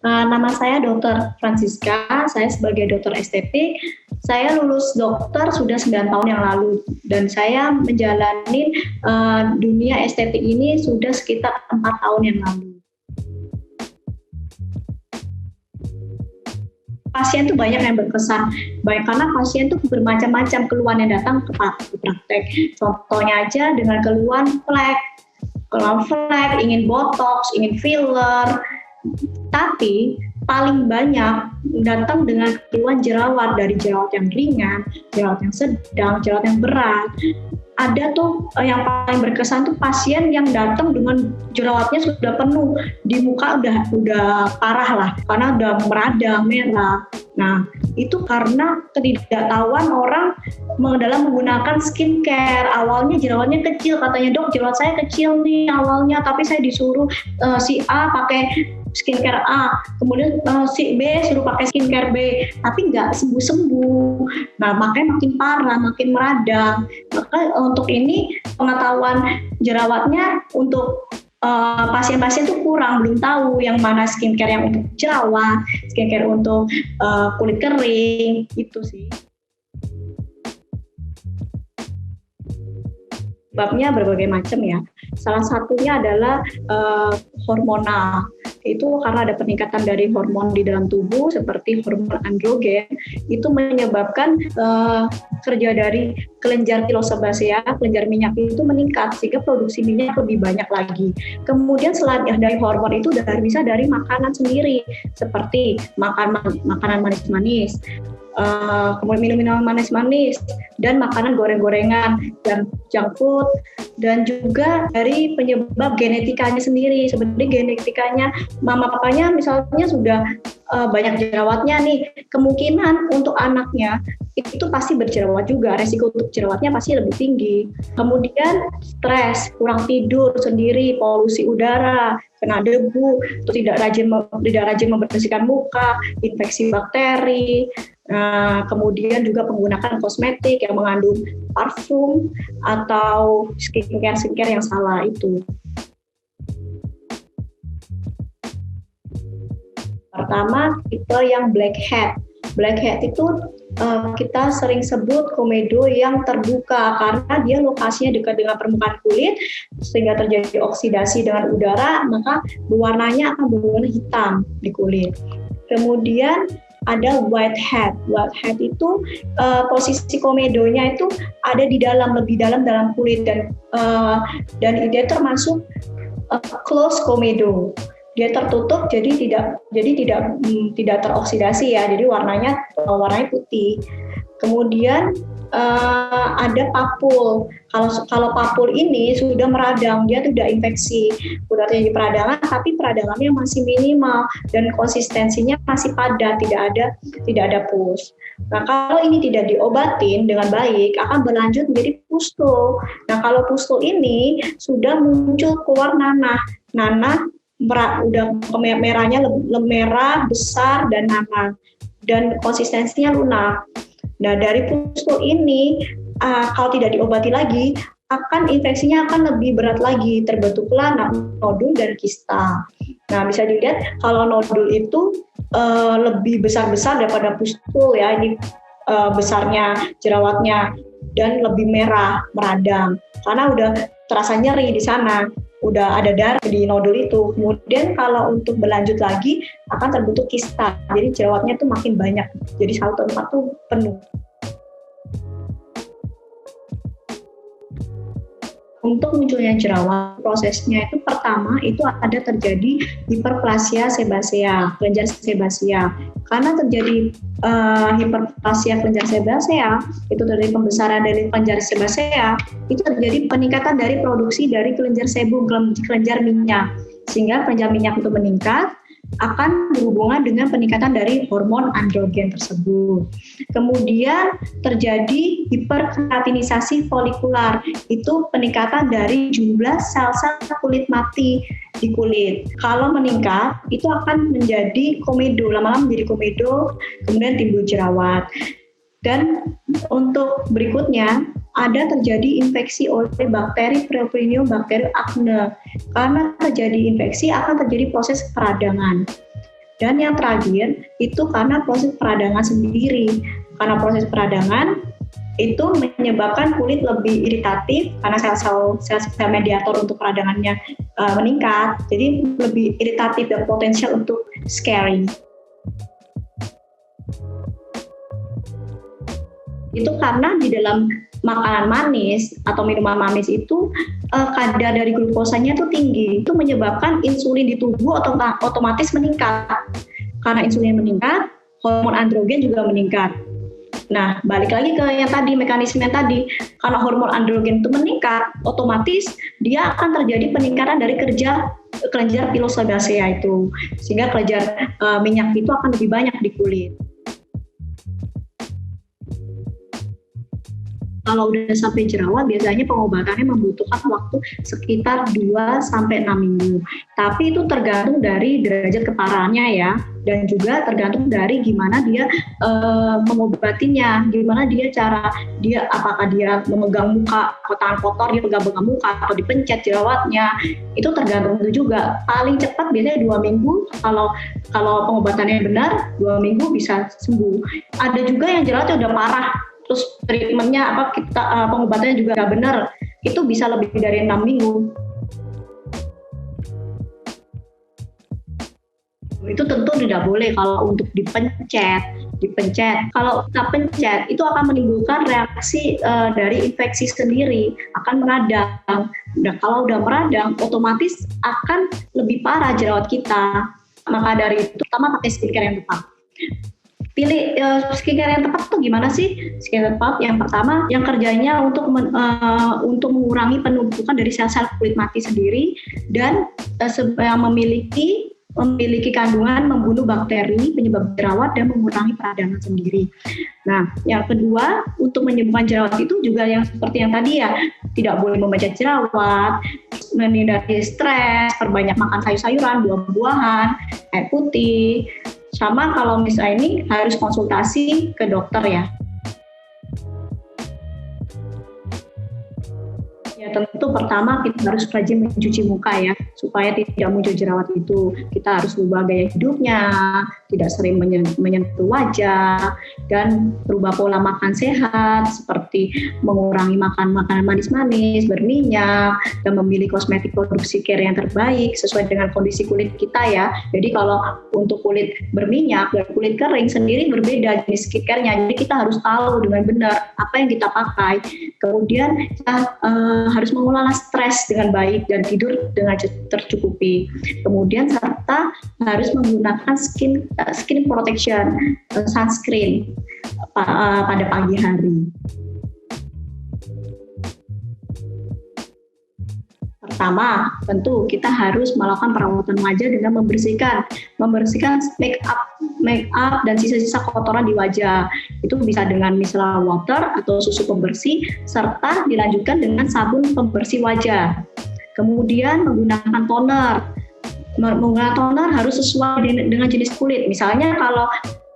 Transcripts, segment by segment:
Nama saya Dr. Francisca, saya sebagai dokter estetik. Saya lulus dokter sudah 9 tahun yang lalu dan saya menjalani dunia estetik ini sudah sekitar 4 tahun yang lalu. Pasien tuh banyak yang berkesan, baik karena pasien tuh bermacam-macam keluhan yang datang ke praktek. Contohnya aja dengan keluhan flek, ingin botox, ingin filler, tapi paling banyak datang dengan keluhan jerawat, dari jerawat yang ringan, jerawat yang sedang, jerawat yang berat. Ada tuh yang paling berkesan tuh pasien yang datang dengan jerawatnya sudah penuh di muka, udah parah lah karena udah meradang, merah. Nah, itu karena ketidaktahuan orang dalam menggunakan skincare. Awalnya jerawatnya kecil, katanya dok jerawat saya kecil nih awalnya, tapi saya disuruh si A pakai skincare A, kemudian si B suruh pakai skincare B, tapi nggak sembuh-sembuh. Nah, makanya makin parah, makin meradang. Maka untuk ini pengetahuan jerawatnya untuk pasien-pasien itu kurang, belum tahu yang mana skincare yang untuk jerawat, skincare untuk kulit kering, itu sih. Sebabnya berbagai macam ya. Salah satunya adalah hormonal. Itu karena ada peningkatan dari hormon di dalam tubuh seperti hormon androgen, itu menyebabkan kerja dari kelenjar pilosebasea, kelenjar minyak itu meningkat sehingga produksi minyak lebih banyak lagi. Kemudian selain dari hormon itu bisa dari makanan sendiri seperti makanan manis-manis, kemudian minum-minum manis-manis, dan makanan goreng-gorengan dan junk food, dan juga dari penyebab genetikanya sendiri. Sebenarnya genetikanya mama papanya misalnya sudah banyak jerawatnya nih, kemungkinan untuk anaknya itu pasti berjerawat juga, resiko untuk jerawatnya pasti lebih tinggi. Kemudian stres, kurang tidur sendiri, polusi udara, kena debu, atau tidak rajin membersihkan muka, infeksi bakteri. Kemudian juga menggunakan kosmetik yang mengandung parfum atau skincare yang salah itu. Pertama, tipe yang blackhead. Blackhead itu kita sering sebut komedo yang terbuka karena dia lokasinya dekat dengan permukaan kulit sehingga terjadi oksidasi dengan udara, maka warnanya akan berwarna hitam di kulit. Kemudian ada whitehead. Whitehead itu posisi komedonya itu ada di lebih dalam kulit dan dia termasuk close komedo. Dia tertutup jadi tidak teroksidasi ya. Jadi warnanya putih. Kemudian ada papul. Kalau papul ini sudah meradang, dia tidak infeksi, sudah terjadi peradangan, tapi peradangannya masih minimal dan konsistensinya masih padat, tidak ada pus. Nah, kalau ini tidak diobatin dengan baik, akan berlanjut menjadi pustul. Nah, kalau pustul ini sudah muncul keluar nanah udah merahnya merah besar dan nanah dan konsistensinya lunak. Nah, dari pustul ini kalau tidak diobati lagi, infeksinya akan lebih berat lagi, terbentuklah nodul dan kista. Nah, bisa dilihat kalau nodul itu lebih besar daripada pustul ya, ini besarnya jerawatnya dan lebih merah, meradang karena udah terasa nyeri di sana, udah ada darah di nodul itu. Kemudian kalau untuk berlanjut lagi akan terbentuk kista, jadi jerawatnya tuh makin banyak, jadi satu tempat tuh penuh. Untuk munculnya jerawat, prosesnya itu pertama itu ada terjadi hiperplasia sebasea, kelenjar sebasea. Karena terjadi hiperplasia kelenjar sebasea, itu terjadi pembesaran dari kelenjar sebasea, itu terjadi peningkatan dari produksi dari kelenjar sebum, kelenjar minyak. Sehingga kelenjar minyak itu meningkat, akan berhubungan dengan peningkatan dari hormon androgen tersebut. Kemudian terjadi hiperkeratinisasi folikular, itu peningkatan dari jumlah sel-sel kulit mati di kulit. Kalau meningkat, itu akan menjadi komedo, lama-lama menjadi komedo, kemudian timbul jerawat. Dan untuk berikutnya, ada terjadi infeksi oleh bakteri Propionibacterium bakteri acne. Karena terjadi infeksi akan terjadi proses peradangan. Dan yang terakhir itu karena proses peradangan sendiri. Karena proses peradangan itu menyebabkan kulit lebih iritatif karena sel-sel mediator untuk peradangannya meningkat. Jadi lebih iritatif dan potensial untuk scarring. Itu karena di dalam makanan manis atau minuman manis itu kadar dari glukosanya itu tinggi. Itu menyebabkan insulin di tubuh otomatis meningkat. Karena insulin meningkat, hormon androgen juga meningkat. Nah, balik lagi ke yang tadi, mekanisme yang tadi. Karena hormon androgen itu meningkat, otomatis dia akan terjadi peningkatan dari kelenjar pilosebacea itu. Sehingga kelenjar minyak itu akan lebih banyak di kulit. Kalau udah sampai jerawat, biasanya pengobatannya membutuhkan waktu sekitar 2-6 minggu. Tapi itu tergantung dari derajat keparahannya ya, dan juga tergantung dari gimana dia mengobatinya, gimana dia apakah dia memegang muka, tangan kotor dia pegang muka atau dipencet jerawatnya, itu tergantung itu juga. Paling cepat biasanya 2 minggu, kalau pengobatannya benar 2 minggu bisa sembuh. Ada juga yang jerawatnya udah parah, terus treatmentnya pengobatannya juga nggak benar, itu bisa lebih dari 6 minggu. Itu tentu tidak boleh kalau untuk dipencet. Kalau kita pencet itu akan menimbulkan reaksi dari infeksi sendiri, akan meradang. Nah, kalau udah meradang, otomatis akan lebih parah jerawat kita. Maka dari itu, pertama pakai skincare yang tepat. Pilih skincare yang tepat tuh gimana sih? Skincare tepat yang pertama yang kerjanya untuk mengurangi penumpukan dari sel-sel kulit mati sendiri dan yang memiliki kandungan membunuh bakteri penyebab jerawat dan mengurangi peradangan sendiri. Nah, yang kedua untuk menyembuhkan jerawat itu juga yang seperti yang tadi ya, tidak boleh memecah jerawat, menghindari stres, perbanyak makan sayur-sayuran, buah-buahan, air putih. Sama kalau misalnya ini harus konsultasi ke dokter ya. Ya tentu pertama kita harus rajin mencuci muka ya, supaya tidak muncul jerawat itu. Kita harus ubah gaya hidupnya, tidak sering menyentuh wajah, dan berubah pola makan sehat, seperti mengurangi makan makanan manis-manis, berminyak, dan memilih kosmetik produk skincare yang terbaik sesuai dengan kondisi kulit kita ya. Jadi kalau untuk kulit berminyak dan kulit kering sendiri berbeda jenis skincare-nya, jadi kita harus tahu dengan benar apa yang kita pakai. Kemudian kita harus mengelola stres dengan baik dan tidur dengan tercukupi. Kemudian serta harus menggunakan skin protection, sunscreen pada pagi hari. Pertama, tentu kita harus melakukan perawatan wajah dengan membersihkan make up dan sisa-sisa kotoran di wajah. Itu bisa dengan micellar water atau susu pembersih, serta dilanjutkan dengan sabun pembersih wajah. Kemudian menggunakan toner. Menggunakan toner harus sesuai dengan jenis kulit. Misalnya kalau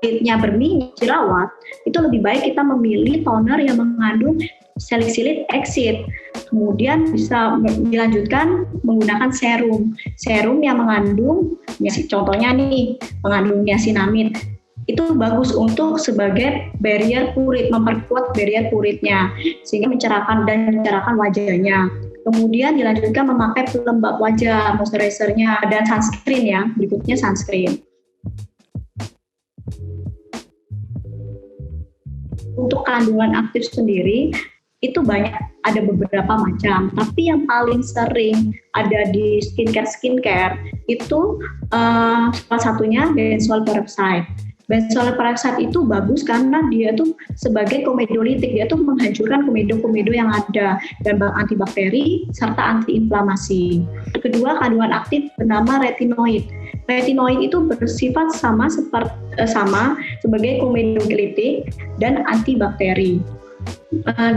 kulitnya berminyak, jerawat, itu lebih baik kita memilih toner yang mengandung salicylic acid. Kemudian bisa dilanjutkan menggunakan serum yang mengandung, contohnya nih, mengandung niacinamide. Itu bagus untuk sebagai barrier kulit, memperkuat barrier kulitnya sehingga mencerahkan wajahnya. Kemudian dilanjutkan memakai pelembab wajah, moisturizer-nya, dan sunscreen ya. Berikutnya sunscreen. Untuk kandungan aktif sendiri itu ada beberapa macam, tapi yang paling sering ada di skincare itu salah satunya benzoyl peroxide. Benzoyl peroxide itu bagus karena dia tuh sebagai komedolitik, dia tuh menghancurkan komedo yang ada dan antibakteri serta antiinflamasi. Kedua, kandungan aktif bernama retinoid. Retinoid itu bersifat sama sebagai komedolitik dan antibakteri.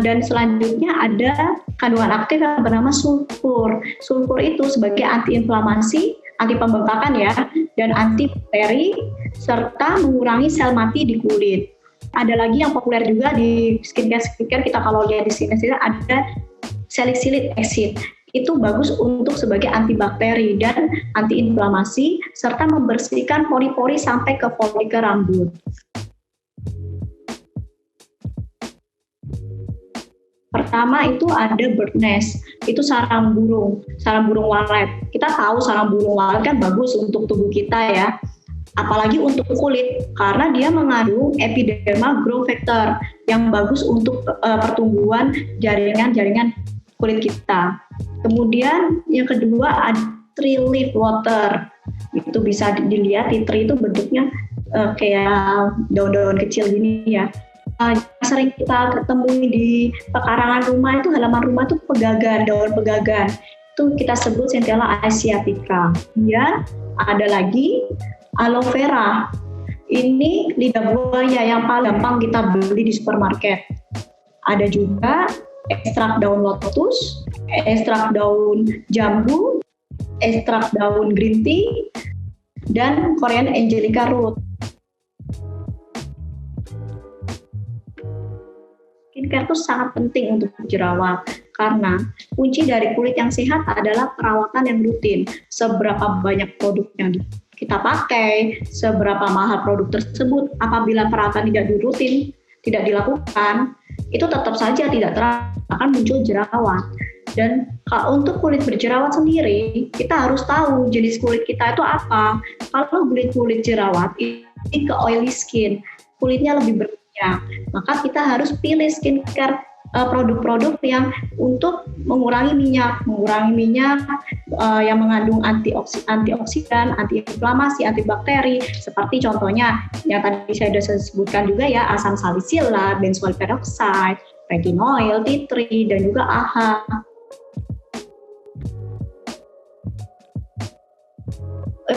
Dan selanjutnya ada kandungan aktif yang bernama sulfur. Sulfur itu sebagai antiinflamasi, anti pembengkakan ya, dan antibakteri serta mengurangi sel mati di kulit. Ada lagi yang populer juga di skincare kita kalau lihat di sini ada salicylic acid. itu bagus untuk sebagai antibakteri dan antiinflamasi serta membersihkan pori-pori sampai ke follicle rambut. Pertama itu ada bird nest, itu sarang burung walet. Kita tahu sarang burung walet kan bagus untuk tubuh kita ya, apalagi untuk kulit karena dia mengandung epidermal growth factor yang bagus untuk pertumbuhan jaringan-jaringan kulit kita. Kemudian yang kedua ada tree leaf water, itu bisa dilihat di tree itu bentuknya kayak daun-daun kecil gini ya. Sering kita ketemui di pekarangan rumah itu, halaman rumah itu pegagan, daun pegagan. Itu kita sebut Centella asiatica. Ya, ada lagi aloe vera. Ini lidah buaya yang paling gampang kita beli di supermarket. Ada juga ekstrak daun lotus, ekstrak daun jambu, ekstrak daun green tea, dan Korean angelica root. Skincare itu sangat penting untuk jerawat karena kunci dari kulit yang sehat adalah perawatan yang rutin. Seberapa banyak produk yang kita pakai, seberapa mahal produk tersebut, apabila perawatan tidak rutin, tidak dilakukan, itu tetap saja tidak akan muncul jerawat. Dan untuk kulit berjerawat sendiri, kita harus tahu jenis kulit kita itu apa. Kalau kulit jerawat ini ke oily skin, kulitnya lebih berminyak, maka kita harus pilih skincare produk-produk yang untuk mengurangi minyak yang mengandung antioksidan, antiinflamasi, antibakteri, seperti contohnya yang tadi saya sudah sebutkan juga ya, asam salisilat, benzoyl peroxide, retinoil, tea tree, dan juga AHA.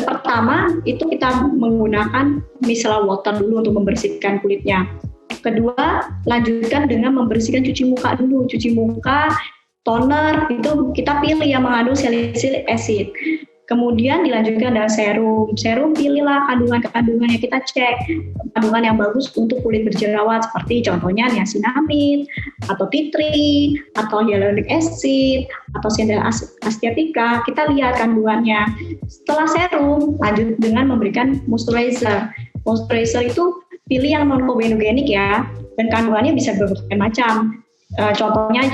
Pertama, itu kita menggunakan micellar water dulu untuk membersihkan kulitnya. Kedua, lanjutkan dengan membersihkan cuci muka dulu. Cuci muka, toner, itu kita pilih yang mengandung salicylic acid. Kemudian dilanjutkan dengan serum. Serum pilihlah kandungan-kandungan yang kita cek. Kandungan yang bagus untuk kulit berjerawat seperti contohnya niacinamide, atau tea tree, atau hyaluronic acid, atau Centella asiatica. Kita lihat kandungannya. Setelah serum, lanjut dengan memberikan moisturizer. Moisturizer itu pilih yang non-comedogenic ya, dan kandungannya bisa berbagai macam. Contohnya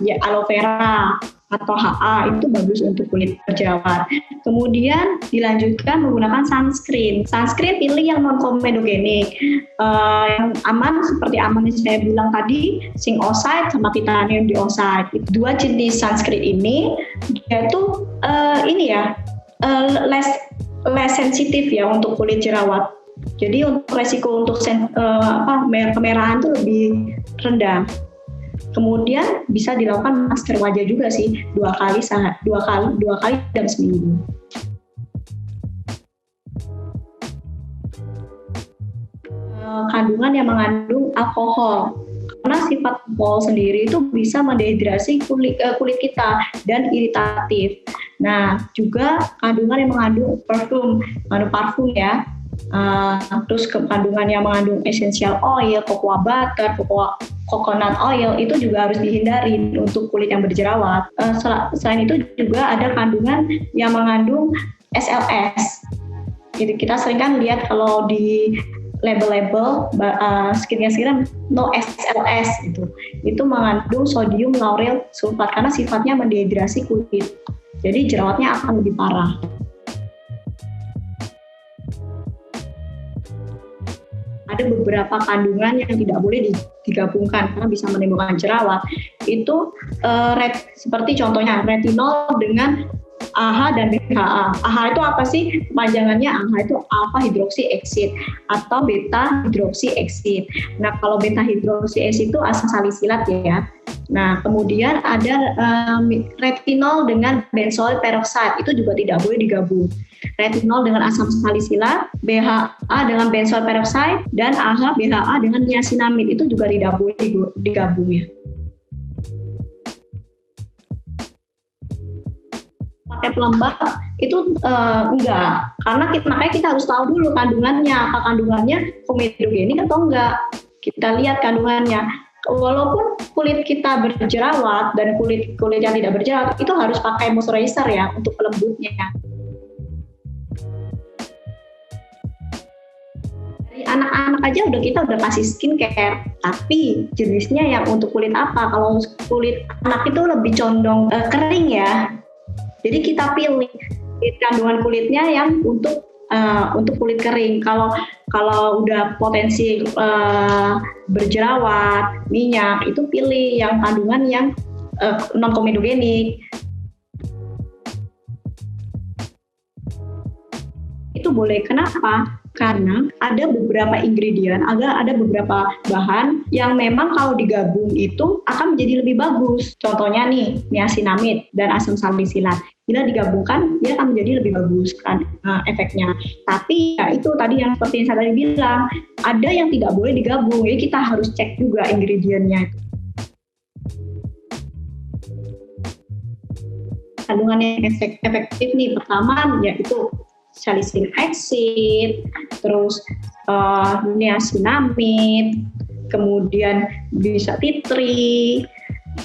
ya aloe vera atau HA itu bagus untuk kulit berjerawat. Kemudian dilanjutkan menggunakan sunscreen. Sunscreen pilih yang non-comedogenic, yang aman seperti yang saya bilang tadi, zinc oxide sama titanium dioxide. Dua jenis sunscreen ini dia tuh less sensitif ya untuk kulit jerawat. Jadi untuk resiko untuk kemerahan itu lebih rendah. Kemudian bisa dilakukan masker wajah juga sih, dua kali dalam seminggu. Kandungan yang mengandung alkohol, karena sifat alkohol sendiri itu bisa mendehidrasi kulit kita dan iritatif. Nah, juga kandungan yang mengandung parfum ya. Terus kandungan yang mengandung essential oil, cocoa butter, coconut oil itu juga harus dihindari untuk kulit yang berjerawat. Selain itu juga ada kandungan yang mengandung SLS. Jadi kita sering kan lihat kalau di label-label skincare no SLS gitu. Itu mengandung sodium lauryl sulfat karena sifatnya mendehidrasi kulit. Jadi jerawatnya akan lebih parah. Ada beberapa kandungan yang tidak boleh digabungkan karena bisa menimbulkan jerawat. Itu seperti contohnya retinol dengan AHA dan BHA. AHA itu apa sih? Panjangannya AHA itu alpha hydroxy acid atau beta hydroxy acid. Nah, kalau beta hydroxy acid itu asam salisilat ya. Nah, kemudian ada retinol dengan benzoyl peroxide, itu juga tidak boleh digabung. Retinol dengan asam salisilat, BHA dengan benzoyl peroxide, dan AHA BHA dengan niacinamide itu juga tidak boleh digabung ya. Pakai pelembab itu enggak, karena makanya kita harus tahu dulu kandungannya, apa kandungannya komedogenik atau enggak. Kita lihat kandungannya. walaupun kulit kita berjerawat dan kulit kulit yang tidak berjerawat itu harus pakai moisturizer ya untuk pelembutnya. Dari anak-anak aja kita udah kasih skincare, tapi jenisnya yang untuk kulit apa? Kalau kulit anak itu lebih condong kering ya. Jadi kita pilih kandungan kulitnya yang untuk kulit kering. Kalau udah potensi berjerawat, minyak, itu pilih yang kandungan yang non komedogenik. Itu boleh. Kenapa? Karena ada beberapa ingredient, ada beberapa bahan yang memang kalau digabung itu akan menjadi lebih bagus. Contohnya nih, niacinamide dan asam salisilat. Bila digabungkan, dia akan menjadi lebih bagus kan efeknya. Tapi ya itu tadi yang seperti yang saya tadi bilang, ada yang tidak boleh digabung. Jadi kita harus cek juga ingredientnya. Kandungan yang efektif nih, pertama yaitu salicylic acid, terus niacinamide, kemudian bisa tea tree,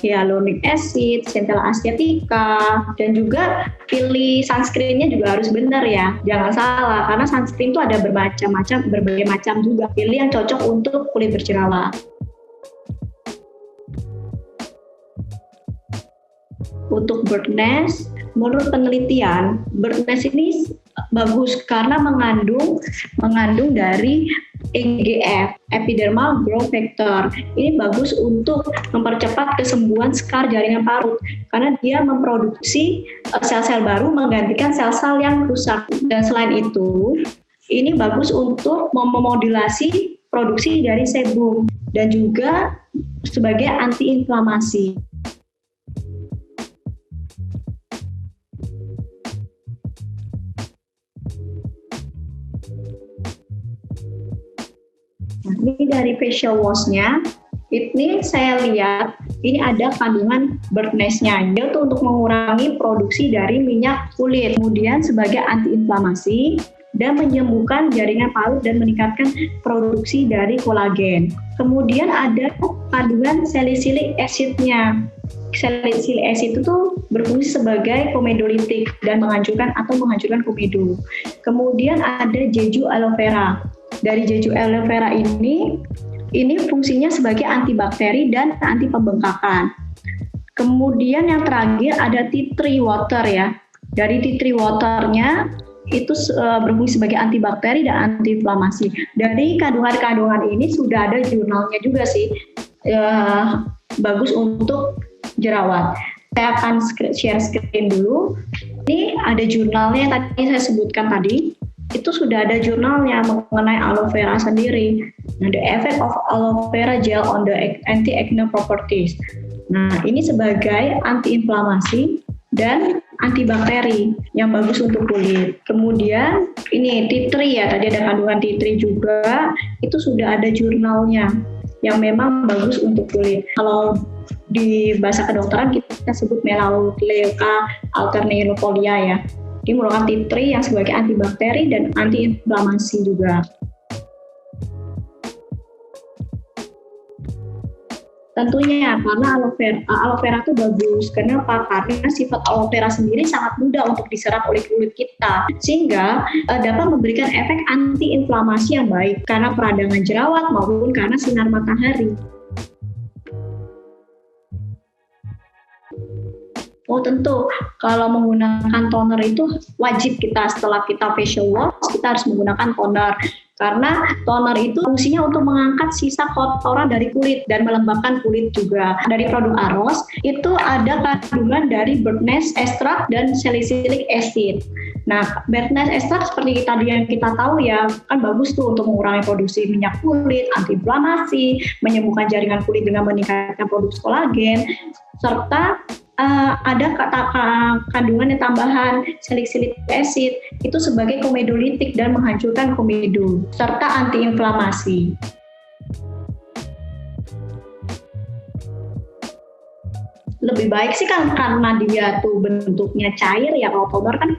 hyaluronic acid, centella asiatica, dan juga pilih sunscreen-nya juga harus benar ya, jangan salah karena sunscreen itu ada berbagai macam juga. Pilih yang cocok untuk kulit berjerawat. Untuk bird nest, menurut penelitian, bird nest ini bagus karena mengandung dari EGF, epidermal growth factor. Ini bagus untuk mempercepat kesembuhan skar jaringan parut karena dia memproduksi sel-sel baru menggantikan sel-sel yang rusak. Dan selain itu, ini bagus untuk memodulasi produksi dari sebum dan juga sebagai antiinflamasi. Ini dari facial wash-nya, ini saya lihat ini ada kandungan bird nest-nya, yaitu untuk mengurangi produksi dari minyak kulit, kemudian sebagai antiinflamasi dan menyembuhkan jaringan parut dan meningkatkan produksi dari kolagen. Kemudian ada kandungan salicylic acid-nya. Salicylic acid itu berfungsi sebagai komedolitik dan menghancurkan komedo. Kemudian ada jeju aloe vera. Dari jeju aloe vera ini fungsinya sebagai antibakteri dan anti pembengkakan. Kemudian yang terakhir ada tea tree water ya. Dari tea tree waternya itu berfungsi sebagai antibakteri dan antiinflamasi. Dari kandungan-kandungan ini sudah ada jurnalnya juga sih. Bagus untuk jerawat. Saya akan share screen dulu. Ini ada jurnalnya yang tadi saya sebutkan tadi. Itu sudah ada jurnalnya mengenai aloe vera sendiri. Nah, the effect of aloe vera gel on the anti-acne properties. Nah, ini sebagai antiinflamasi dan antibakteri yang bagus untuk kulit. Kemudian ini tea tree ya, tadi ada kandungan tea tree juga. Itu sudah ada jurnalnya yang memang bagus untuk kulit. Kalau di bahasa kedokteran kita sebut Melaleuca alternifolia ya. Ini merupakan tea tree yang sebagai antibakteri dan antiinflamasi juga. Tentunya karena aloe vera itu bagus. Kenapa? Karena sifat aloe vera sendiri sangat mudah untuk diserap oleh kulit kita, sehingga dapat memberikan efek antiinflamasi yang baik karena peradangan jerawat maupun karena sinar matahari. Oh tentu, kalau menggunakan toner itu wajib kita setelah kita facial wash, kita harus menggunakan toner. Karena toner itu fungsinya untuk mengangkat sisa kotoran dari kulit dan melembabkan kulit juga. Dari produk Aros, itu ada kandungan dari bird nest extract dan salicylic acid. Nah, bird nest extract seperti tadi yang kita tahu ya, kan bagus tuh untuk mengurangi produksi minyak kulit, antiinflamasi, menyembuhkan jaringan kulit dengan meningkatkan produksi kolagen, serta ada kandungan yang tambahan salicylic acid itu sebagai komedolitik dan menghancurkan komedo serta antiinflamasi. Lebih baik sih kan karena dia tuh bentuknya cair ya, kalau toner kan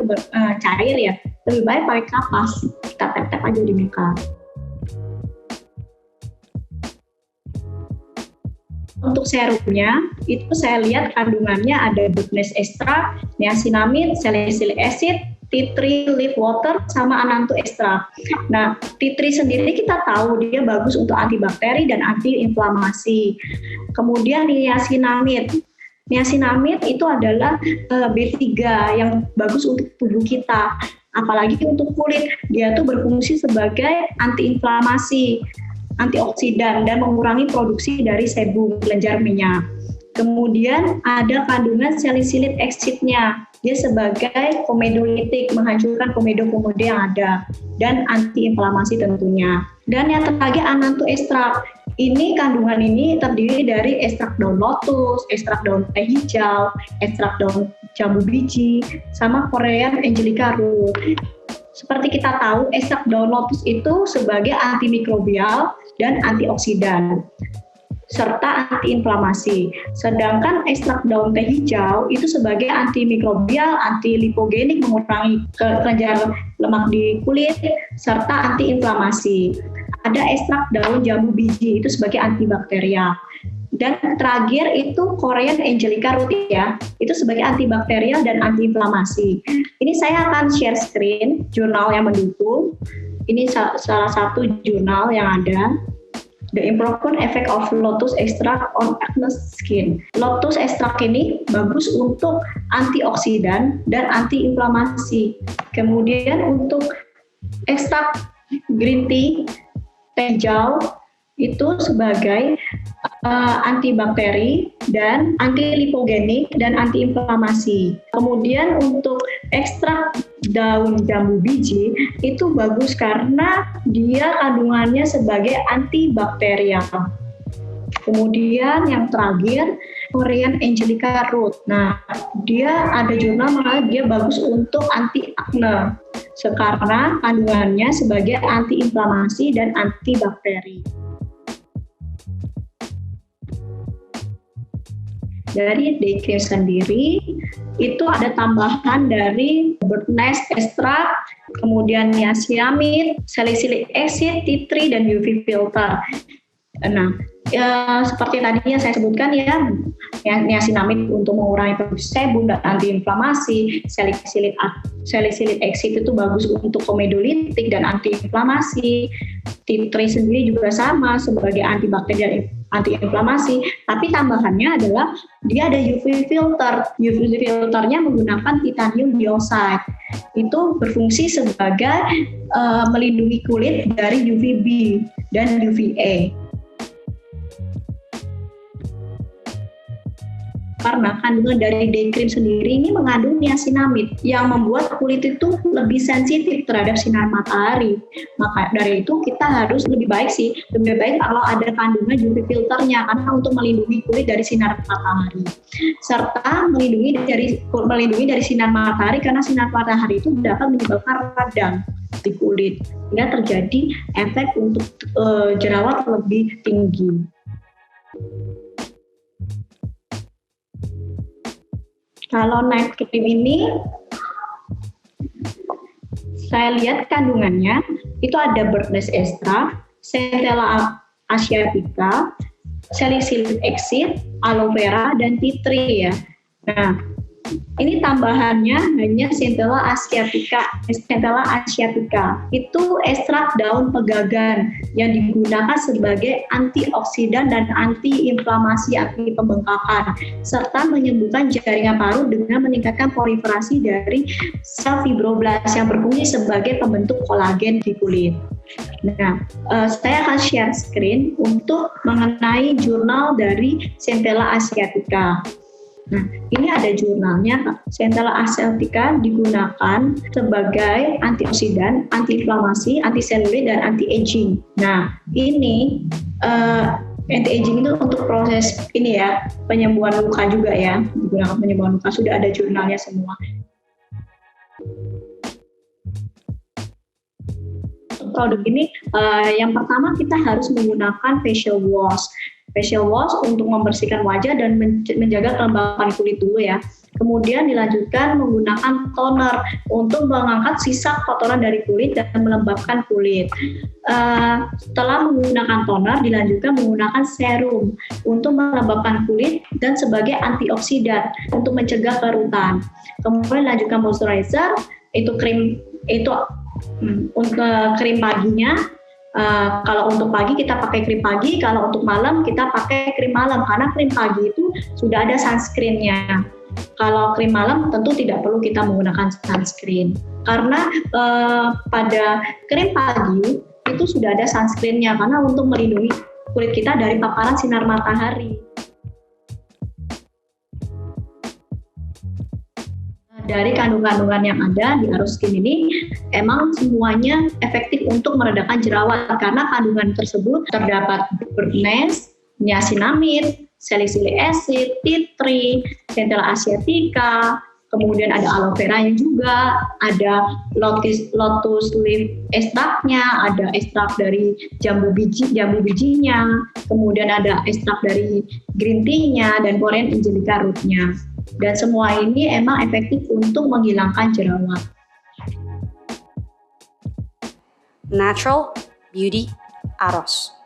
cair ya, lebih baik pakai kapas, kita tap-tap aja di muka. Untuk serumnya, itu saya lihat kandungannya ada Butnes extract, niacinamide, salicylic acid, tea tree leaf water, sama anantu extract. Nah, tea tree sendiri kita tahu dia bagus untuk antibakteri dan antiinflamasi. Kemudian niacinamide. Niacinamide itu adalah B3 yang bagus untuk tubuh kita. Apalagi untuk kulit, dia tuh berfungsi sebagai antiinflamasi, antioksidan, dan mengurangi produksi dari sebum, kelenjar minyak. Kemudian ada kandungan salicylic acid-nya, dia sebagai komedolitik, menghancurkan komedo-komedo yang ada, dan antiinflamasi tentunya. Dan yang terakhir anantu extract. Ini kandungan ini terdiri dari ekstrak daun lotus, ekstrak daun teh hijau, ekstrak daun jambu biji, sama Korean Angelica root. Seperti kita tahu, ekstrak daun lotus itu sebagai antimikrobial dan antioksidan, serta antiinflamasi. Sedangkan ekstrak daun teh hijau itu sebagai antimikrobial, antilipogenik, mengurangi kelenjar lemak di kulit, serta antiinflamasi. Ada ekstrak daun jambu biji itu sebagai antibakterial. Dan terakhir itu Korean Angelica root ya, itu sebagai antibakterial dan antiinflamasi. Ini saya akan share screen jurnal yang mendukung. Ini salah satu jurnal yang ada. The Improvement Effect of Lotus Extract on Acne Skin. Lotus extract ini bagus untuk antioksidan dan antiinflamasi. Kemudian untuk ekstrak green tea, teh hijau itu sebagai antibakteri dan antilipogenik dan antiinflamasi. Kemudian untuk ekstrak daun jambu biji itu bagus karena dia kandungannya sebagai antibakterial. Kemudian yang terakhir Korean Angelica root. Nah, dia ada jurnal malah dia bagus untuk anti akne karena kandungannya sebagai antiinflamasi dan antibakteri. Dari day cream sendiri itu ada tambahan dari bird's extract, kemudian niacinamide, salicylic acid, tea tree, dan UV filter. Nah, seperti tadinya saya sebutkan ya, niacinamide untuk mengurangi produksi sebum dan antiinflamasi, salicylic acid itu bagus untuk komedolitik dan antiinflamasi, tea tree sendiri juga sama sebagai antibakteri dan antiinflamasi, tapi tambahannya adalah dia ada UV filter. UV filternya menggunakan titanium dioxide. Itu berfungsi sebagai melindungi kulit dari UVB dan UVA. Karena kandungan dari day cream sendiri ini mengandung niacinamide yang membuat kulit itu lebih sensitif terhadap sinar matahari. Maka dari itu kita harus lebih baik kalau ada kandungan UV filternya karena untuk melindungi kulit dari sinar matahari. Serta melindungi dari sinar matahari karena sinar matahari itu dapat menyebabkan radang di kulit sehingga terjadi efek untuk jerawat lebih tinggi. Kalau night cream ini, saya lihat kandungannya itu ada bird's extract, Centella asiatica, salicylic acid, aloe vera, dan tea tree ya. Nah, ini tambahannya hanya Centella asiatica. Itu ekstrak daun pegagan yang digunakan sebagai antioksidan dan antiinflamasi, anti pembengkakan, serta menyembuhkan jaringan paru dengan meningkatkan proliferasi dari sel fibroblast yang berfungsi sebagai pembentuk kolagen di kulit. Nah, saya akan share screen untuk mengenai jurnal dari Centella asiatica. Nah, ini ada jurnalnya. Centella asiatica digunakan sebagai antioksidan, antiinflamasi, antiselulit, dan anti-aging. Nah, ini anti-aging itu untuk proses ini ya, penyembuhan luka juga ya, digunakan penyembuhan luka. Sudah ada jurnalnya semua. Produk ini yang pertama kita harus menggunakan facial wash. facial wash untuk membersihkan wajah dan menjaga kelembapan kulit dulu ya. Kemudian dilanjutkan menggunakan toner untuk mengangkat sisa kotoran dari kulit dan melembabkan kulit. Setelah menggunakan toner, dilanjutkan menggunakan serum untuk melembabkan kulit dan sebagai antioksidan untuk mencegah kerutan. Kemudian dilanjutkan moisturizer, itu krim untuk krim paginya. Kalau untuk pagi kita pakai krim pagi, kalau untuk malam kita pakai krim malam karena krim pagi itu sudah ada sunscreen-nya. Kalau krim malam tentu tidak perlu kita menggunakan sunscreen karena pada krim pagi itu sudah ada sunscreen-nya karena untuk melindungi kulit kita dari paparan sinar matahari. Dari kandungan-kandungan yang ada di Aro Skin ini emang semuanya efektif untuk meredakan jerawat karena kandungan tersebut terdapat berbenes, niacinamide, salicylic acid, tea tree, centella asiatica, kemudian ada aloe vera juga, ada lotus leaf ekstraknya, ada ekstrak dari jambu bijinya, kemudian ada ekstrak dari green tea-nya dan Korean angelica root-nya. Dan semua ini emang efektif untuk menghilangkan jerawat. Natural Beauty Aros.